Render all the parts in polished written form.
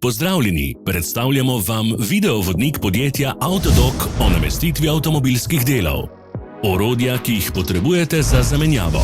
Pozdravljeni, predstavljamo vam videovodnik podjetja Avtodok o namestitvi avtomobilskih delov. Orodja, ki jih potrebujete za zamenjavo.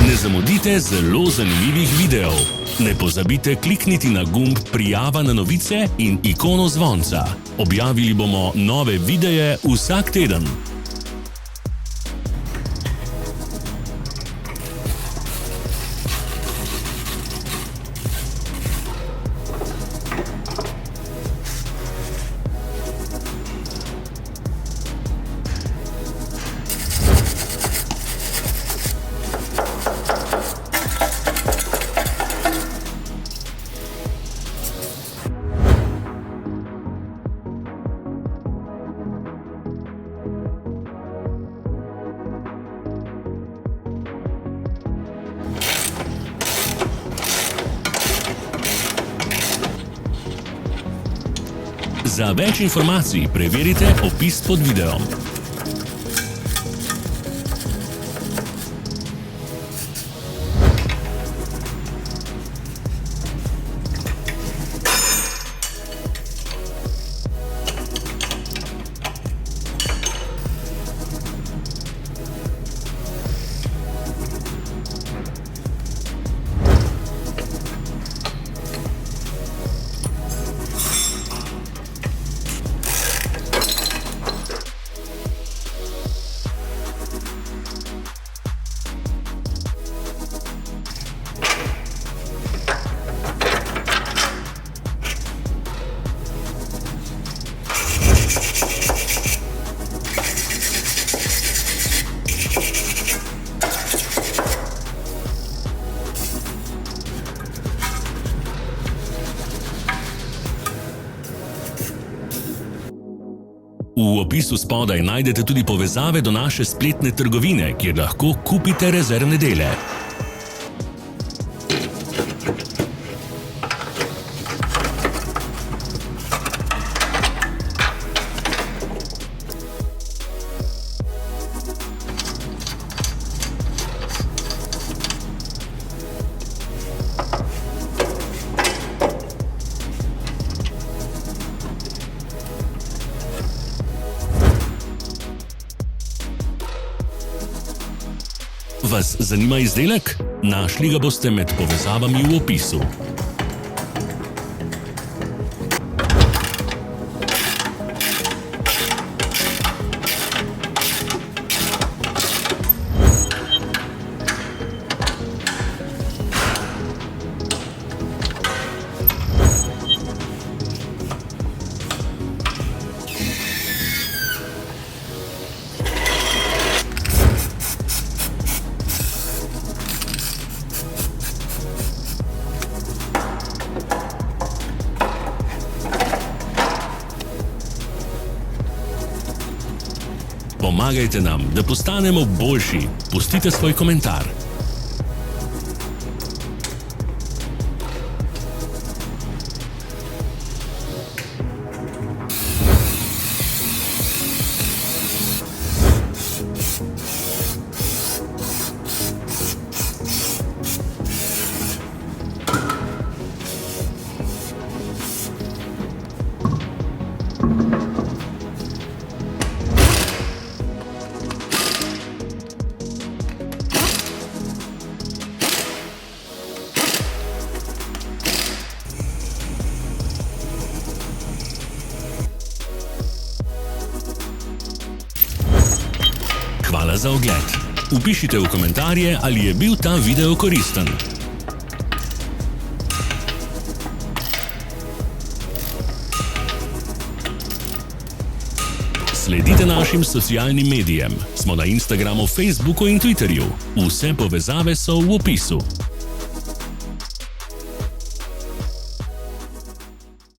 Ne zamudite zelo zanimivih videov. Ne pozabite klikniti na gumb Prijava na novice in ikono zvonca. Objavili bomo nove videe vsak teden. Za več informacij preverite opis pod videom. V opisu spodaj najdete tudi povezave do naše spletne trgovine, kjer lahko kupite rezervne dele. Vas zanima izdelek? Našli ga boste med povezavami v opisu. Pomagajte nam, da postanemo boljši. Pustite svoj komentar. Hvala za ogled. Vpišite v komentarje, ali je bil ta video koristen. Sledite našim socialnim medijem. Smo na Instagramu, Facebooku in Twitterju. Vse povezave so v opisu.